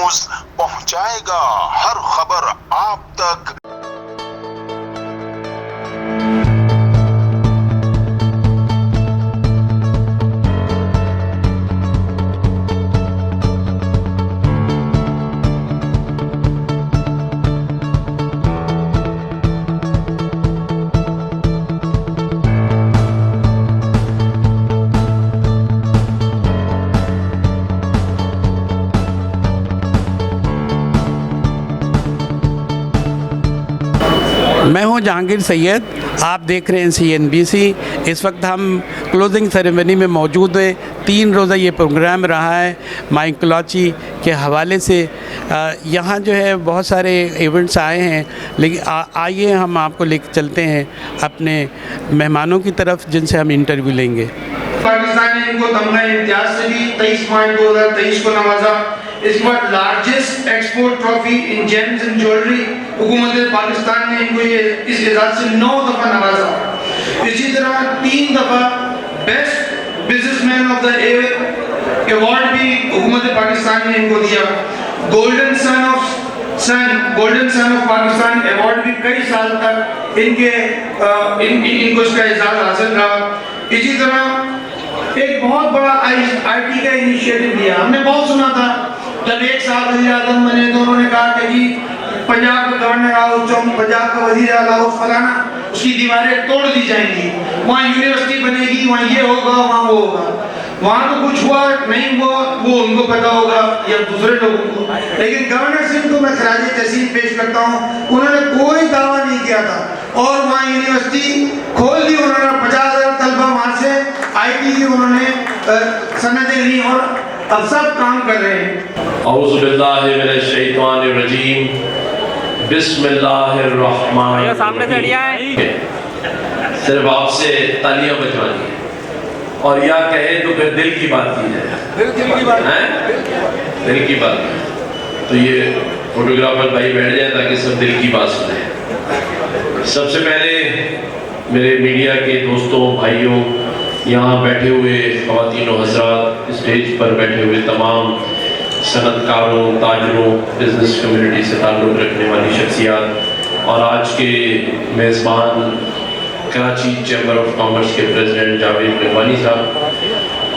News پہنچائے گا ہر خبر آپ تک۔ میں ہوں جہانگیر سید، آپ دیکھ رہے ہیں CNBC۔ اس وقت ہم کلوزنگ سیریمنی میں موجود ہیں۔ 3 روزہ یہ پروگرام رہا ہے مائنکولوجی کے حوالے سے۔ یہاں جو ہے بہت سارے ایونٹس آئے ہیں، لیکن آئیے ہم آپ کو لے کے چلتے ہیں اپنے مہمانوں کی طرف جن سے ہم انٹرویو لیں گے۔ پاکستان نے ان کو تمغہ امتیاز سے بھی 23 مارچ 2023 کو نوازا۔ اس کے بعد largest export trophy in James and jewellery, حکومت پاکستان نے ان کو اس اعزاز سے 9 دفعہ نوازا۔ اسی طرح 3 دفعہ best business man of the year award بھی حکومت پاکستان نے ان کو دیا۔ Golden sun of Pakistan award بھی کئی سال تک ان کو اس کا اعزاز حاصل رہا۔ اسی طرح ایک بہت بڑا آئی ٹی کا انیشیٹو لیا۔ ہم نے بہت سنا تھا جب 1 سال وزیر اعظم بنے تو انہوں نے کہا کہ جی پنجاب کا گورنر ہاؤس، پنجاب کا وزیر اعلیٰ ہاؤس فلانا، اس کی دیواریں توڑ دی جائیں گی، وہاں یونیورسٹی بنے گی، وہاں یہ ہوگا، وہاں وہ ہوگا۔ وہاں تو کچھ ہوا نہیں، وہ ان کو پتا ہوگا یا دوسرے لوگوں کو۔ لیکن گورنر سنگھ کو میں خراج تحسین پیش کرتا ہوں، انہوں نے کوئی دعویٰ نہیں کیا تھا اور وہاں یونیورسٹی کھول دی انہوں نے، 50,000 طلبہ وہاں سے آئی ٹی کی انہوں نے سندیں لی اور اب سب کام کر رہے ہیں۔ اعوذ باللہ من الشیطان الرجیم، بسم اللہ الرحمن الرحیم۔ صرف آپ سے تالیاں بجوانی ہے اور یا کہے تو پھر دل کی بات کی جائے، دل کی بات۔ تو یہ فوٹوگرافر بھائی بیٹھ جائے تاکہ سب دل کی بات سنیں۔ سب سے پہلے میرے میڈیا کے دوستوں، بھائیوں، یہاں بیٹھے ہوئے خواتین و حضرات، اسٹیج پر بیٹھے ہوئے تمام صنعت کاروں، تاجروں، بزنس کمیونٹی سے تعلق رکھنے والی شخصیات، اور آج کے میزبان کراچی چیمبر آف کامرس کے پریزیڈنٹ جاوید مہربانی صاحب،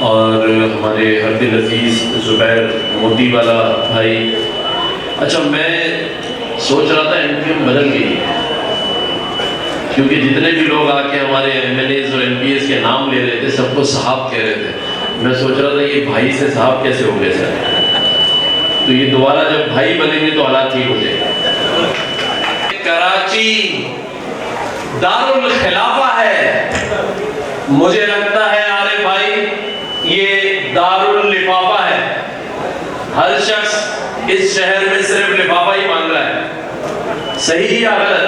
اور ہمارے ہر دل عزیز زبیر موتی والا بھائی۔ اچھا، میں سوچ رہا تھا MPM بدل گئی ہے، کیونکہ جتنے بھی لوگ آ کے ہمارے MLAs اور MPs کے نام لے رہے تھے سب کو صاحب کہہ رہے تھے۔ میں سوچ رہا تھا یہ بھائی سے صاحب کیسے ہو گئے سر؟ تو یہ دوبارہ جب بھائی بنیں گے تو حالات ٹھیک ہو جائے گا۔ کراچی دارالخلافہ ہے، مجھے لگتا ہے عارف بھائی یہ داراللفافہ ہے۔ ہر شخص اس شہر میں صرف لفافہ ہی مانگ رہا ہے، صحیح یا غلط؟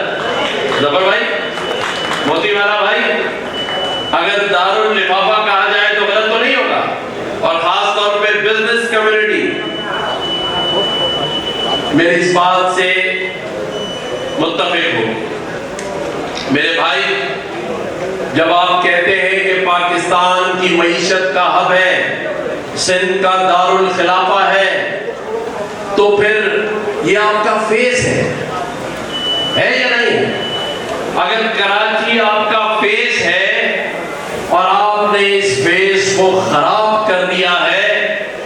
ظفر بھائی، موتی والا بھائی، اگر داراللفافہ کہا جائے تو غلط تو نہیں ہوگا؟ اور خاص طور پہ بزنس کمیونٹی میری اس بات سے متفق ہو۔ میرے بھائی، جب آپ کہتے ہیں کہ پاکستان کی معیشت کا ہب ہے، سندھ کا دارالخلافہ ہے، تو پھر یہ آپ کا فیس ہے یا نہیں؟ اگر کراچی آپ کا فیس ہے اور آپ نے اس فیس کو خراب کر دیا ہے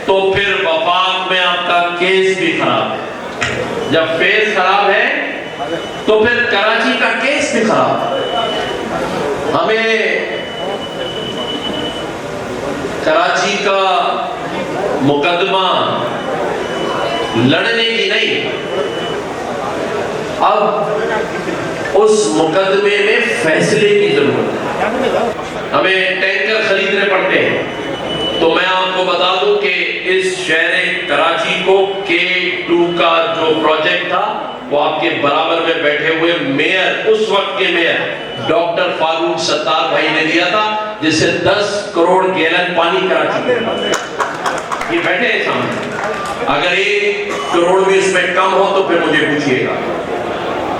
تو پھر وفاق میں آپ کا کیس بھی خراب ہے۔ جب فیس خراب ہے تو پھر کراچی کا کیس بھی خراب ہے۔ ہمیں کراچی کا مقدمہ لڑنے کی نہیں، اب اس مقدمے میں فیصلے کی ضرورت ہے۔ ہمیں ٹینکر خریدنے پڑتے ہیں، تو میں آپ کو بتا دوں کہ اس شہر کراچی کو K2 کا جو پروجیکٹ تھا وہ آپ کے برابر میں بیٹھے ہوئے میئر، اس وقت کے میئر ڈاکٹر فاروق ستار بھائی نے دیا تھا، جس سے 10 کروڑ گیلن پانی کراچی میں یہ بیٹھے ہیں سامنے۔ اگر 1 کروڑ بھی اس میں کم ہو تو پھر مجھے پوچھئے گا،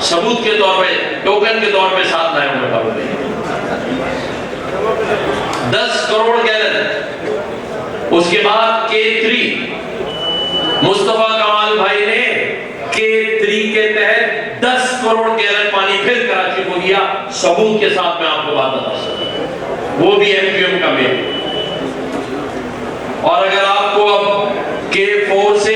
ثبوت کے طور پہ، ٹوکن کے طور پہ ساتھ لائے ہوں گے۔ 10 کروڑ گیلن۔ اس کے بعد K3 مصطفیٰ کمال بھائی کے تحت 10 کروڑ گیلن پانی پھر کراچی کو دیا. ثبوت کے ساتھ میں آپ کو بات بتا سکتا ہوں, وہ بھی MQM کا میئر. اور اگر آپ کو اب K4 سے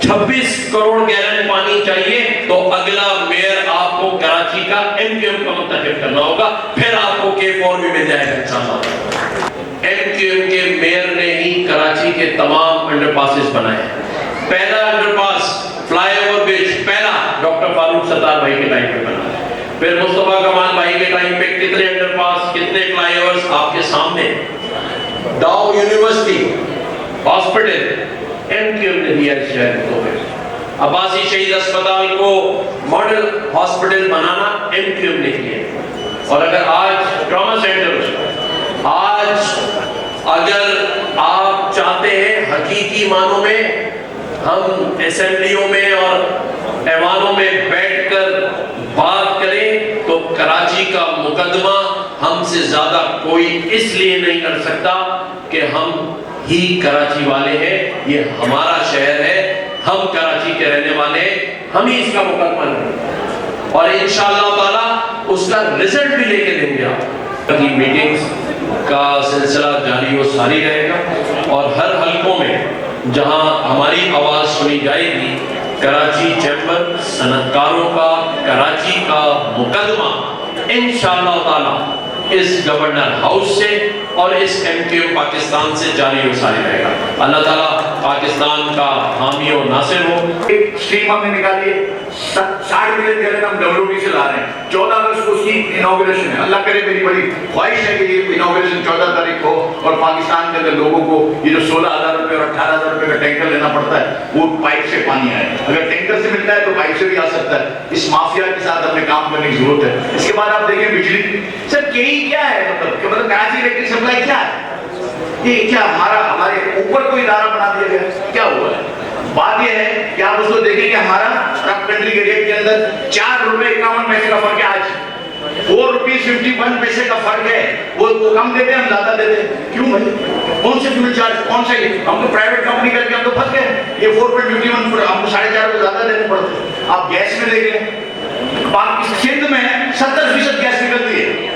26 کروڑ گیلن پانی چاہیے تو اگلا میئر آپ کو کراچی کا MQM کا منتخب کرنا ہوگا, پھر آپ کو K4 بھی مل جائے گا انشاءاللہ. MQM کے میئر نے ہی کراچی کے تمام انڈر پاسز بنائے. پہلا انڈر پاس فلائی اوور برج پہلا ڈاکٹر فاروق ستار بھائی کے ٹائم پہ بنا. پھر مصطفیٰ کمال بھائی کے ٹائم پہ کتنے انڈر پاس, کتنے فلائی اوورز آپ کے سامنے. ڈاؤ یونیورسٹی ہاسپٹل MQM نے دیا اس شہر کو. عباسی شہید اسپتال کو ماڈل ہاسپٹل بنانا MQM نے کیا. اور اگر آج ٹراما سینٹر, آج اگر آپ چاہتے ہیں حقیقی معنوں میں ہم اسمبلیوں میں اور ایوانوں میں بیٹھ کر بات کریں تو کراچی کا مقدمہ ہم سے زیادہ کوئی اس لیے نہیں کر سکتا کہ ہم ہی کراچی والے ہیں. یہ ہمارا شہر ہے, ہم کراچی کے رہنے والے ہیں, ہم ہی اس کا مقدمہ لیں اور انشاءاللہ تعالی اس کا رزلٹ بھی لے کے دیں گے. آپ کی میٹنگز کا سلسلہ جاری و ساری رہے گا اور ہر حلقوں میں جہاں ہماری آواز سنی جائے گی کراچی چیمبر صنعت کاروں کا کراچی کا مقدمہ انشاءاللہ تعالی اس گورنر ہاؤس سے اور اس MQM پاکستان سے جاری و ساری رہے گا. اللہ تعالیٰ پاکستان کا حامی و ناصر ہو. ایک اسٹریم ہم نے نکالی ہے, 60 ملین گیلن ہم WT سے لا رہے ہیں. 14 اگست کو اس کی انوگریشن ہے. اللہ کرے, میری بڑی خواہش ہے کہ یہ انوگریشن 14 تاریخ کو اور پاکستان کے اندر لوگوں کو یہ جو 16,000 روپے اور 18,000 روپے کا ٹینکر لینا پڑتا ہے وہ پائپ سے پانی آئے. اگر ٹینکر سے ملتا ہے تو پائپ سے بھی آ سکتا ہے. اس مافیا کے ساتھ اپنے کام کرنے کی ضرورت ہے. اس کے بعد آپ دیکھیں بجلی سر کیا ہے, مطلب کراچی الیکٹرک سپلائی کیا ہے, یہ کیا ہمارے اوپر کوئی ادارہ بنا دیا گیا, کیا ہوا ہے؟ بات یہ ہے کہ آپ اس کو دیکھیں کہ ہمارا ٹرک کنٹری کے ریٹ کے اندر 4 روپے 51 پیسے کا فرق ہے. آج 4 روپیز 51 پیسے کا فرق ہے. وہ کم دیتے ہیں, ہم زیادہ دیتے ہیں. کیوں بھائی, کون سے فیول چارج, کون سا یہ, ہم تو پرائیویٹ کمپنی کر کے ہم تو پھنس گئے. یہ 4.51 ہم کو 4.5 روپے زیادہ دینے پڑتے ہیں. آپ گیس میں دیکھیں سندھ میں 70% گیس نکلتی ہے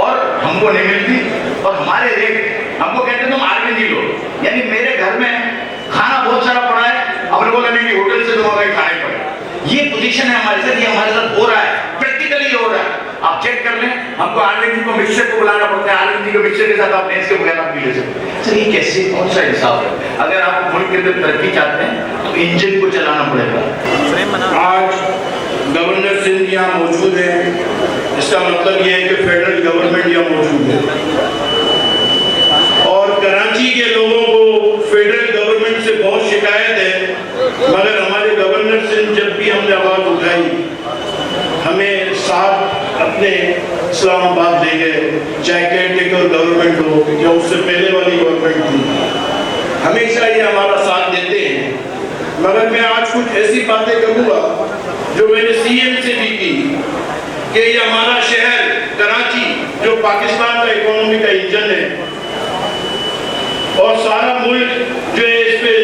اور ہم کو نہیں ملتی, اور ہمارے ریٹ ہم کو کہتے ہیں تم RLNG لو. یعنی میرے گھر میں کھانا بہت سارا پڑا ہے, اپنے کو نہیں ہوٹل سے تمہیں کہیں کھانے پڑے. یہ پوزیشن ہے ہمارے ساتھ, یہ ہمارے ساتھ ہو رہا ہے, پریکٹیکلی ہو رہا ہے. آپ چیک کر لیں, ہم کو RLNG کو مکسچر کو بلانا پڑتا ہے, RLNG کے مکسچر کے ساتھ آپ نینس کے بغیر آپ پی لے سکتے ہیں. سر یہ کیسے, کون سا حساب ہے؟ اگر آپ ملک کے اندر ترقی چاہتے ہیں تو انجن کو چلانا پڑے گا. آج گورنر سندھ یہاں موجود ہے, اس کا مطلب یہ ہے کہ فیڈرل گورنمنٹ یہاں موجود ہے اور کراچی کے لوگوں کو فیڈرل گورنمنٹ سے بہت شکایت ہے. مگر ہمارے گورنر سندھ جب بھی ہم نے آواز اٹھائی ہمیں ساتھ اپنے اسلام آباد لے گئے, چاہے کیئر ٹیکر گورنمنٹ ہو یا اس سے پہلے والی گورنمنٹ تھی, ہمیشہ یہ ہمارا ساتھ دیتے ہیں. مگر میں آج کچھ ایسی باتیں کروں گا جو میں نے CM سے بھی کی کہ یہ ہمارا شہر کراچی جو پاکستان کا اکانومی کا انجن ہے اور سارا ملک جو ہے اس پہ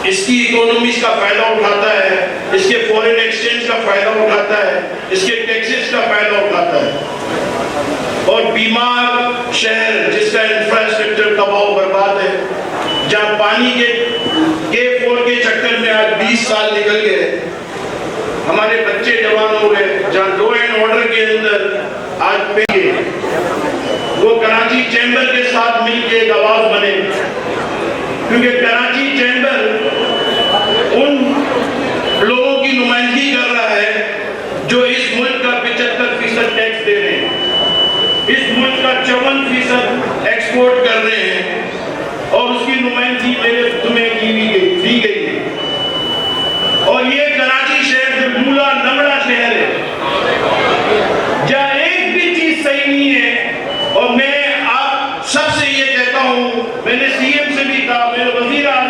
اس کی اکانومیز کا فائدہ اٹھاتا ہے, اس کے فورن ایکسچینج کا فائدہ اٹھاتا ہے, اس کے ٹیکسز کا فائدہ اٹھاتا ہے. اور بیمار شہر جس کا انفراسٹرکچر تباہ و برباد ہے, جہاں پانی کے K4 کے چکر میں آج 20 سال نکل گئے, ہمارے بچے جوان ہو گئے, جہاں لا اینڈ آرڈر کے اندر آج پہ وہ کراچی چیمبر کے ساتھ مل کے ایک آواز بنے, کیونکہ کراچی چیمبر ان لوگوں کی نمائندگی کر رہا ہے جو اس ملک کا 75% ٹیکس دے رہے ہیں, اس ملک کا 54% ایکسپورٹ کر رہے ہیں, اور اس کی نمائندگی میرے تمہیں دی گئی ہے. اور یہ کراچی شہر جو بھولا نمڑا شہر ہے جہاں ایک بھی چیز صحیح نہیں ہے. اور میں آپ سب سے یہ کہتا ہوں, میں نے CM سے بھی کہا, میں نے وزیر اعظم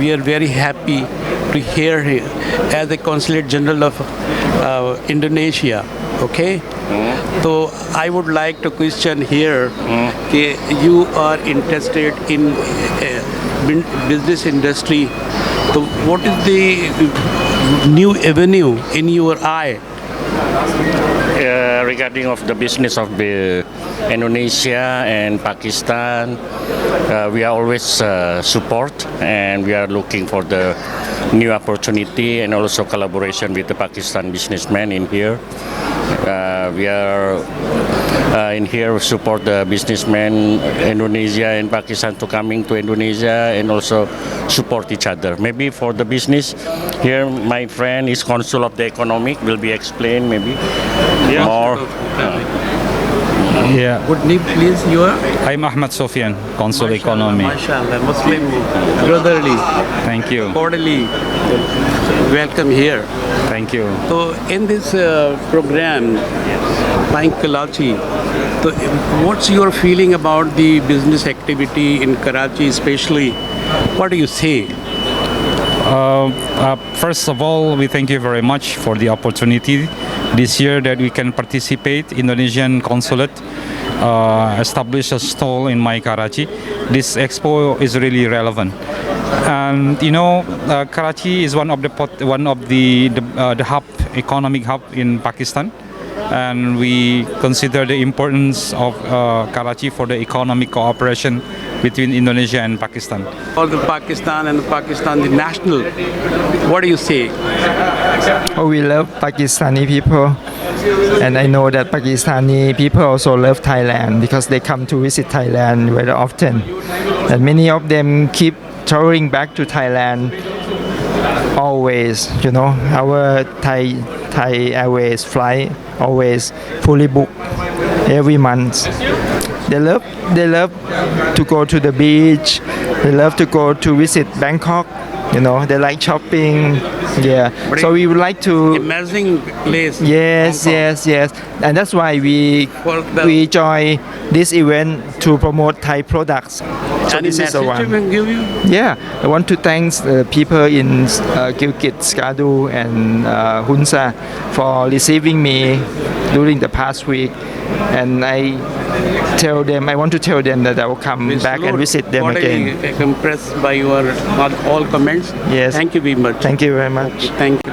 We are very happy to hear him as the Consulate General of Indonesia. Okay, so I would like to question here, you are interested in business industry. So what is the new avenue in your eye? Regarding of the business of the Indonesia and Pakistan, we are always support, and we are looking for the new opportunity and also collaboration with the Pakistan businessmen in here. We are in here support the businessmen Indonesia and Pakistan to coming to Indonesia and also support each other. Maybe for the business here, my friend is Consul of the Economic will be explained maybe more. Yeah, Good name, please. You are? I'm Ahmad Sofian, Consul Economy. MashaAllah, Muslim brotherly, Thank you. cordially welcome here. Thank you. So in this program, Buying Karachi, so what's your feeling about the business activity in Karachi especially? What do you say? First of all, we thank you very much for the opportunity this year that we can participate. Indonesian Consulate establish a stall in My Karachi. This expo is really relevant, and you know, Karachi is one of the hub, economic hub in Pakistan, and we consider the importance of Karachi for the economic cooperation between Indonesia and Pakistan. All the Pakistan and Pakistan, the national, what do you say? Oh, we love Pakistani people, and I know that Pakistani people also love Thailand because they come to visit Thailand very often, and many of them keep traveling back to Thailand always. You know, our Thai Airways flight always fully booked every month. They love to go to the beach. They love to go to visit Bangkok. You know, they like shopping. Yeah. So we would like to. Amazing place. Yes, Hong Kong. yes. And that's why we join this event to promote Thai products. So Any this is the message we one. can give you? Yeah, I want to thank the people in Gilgit, Skadu, and Hunza for receiving me during the past week. And I want to tell them that I will come back and visit them again. I'm impressed by your all comments. Yes. Thank you very much. Thank you very much. Thank you.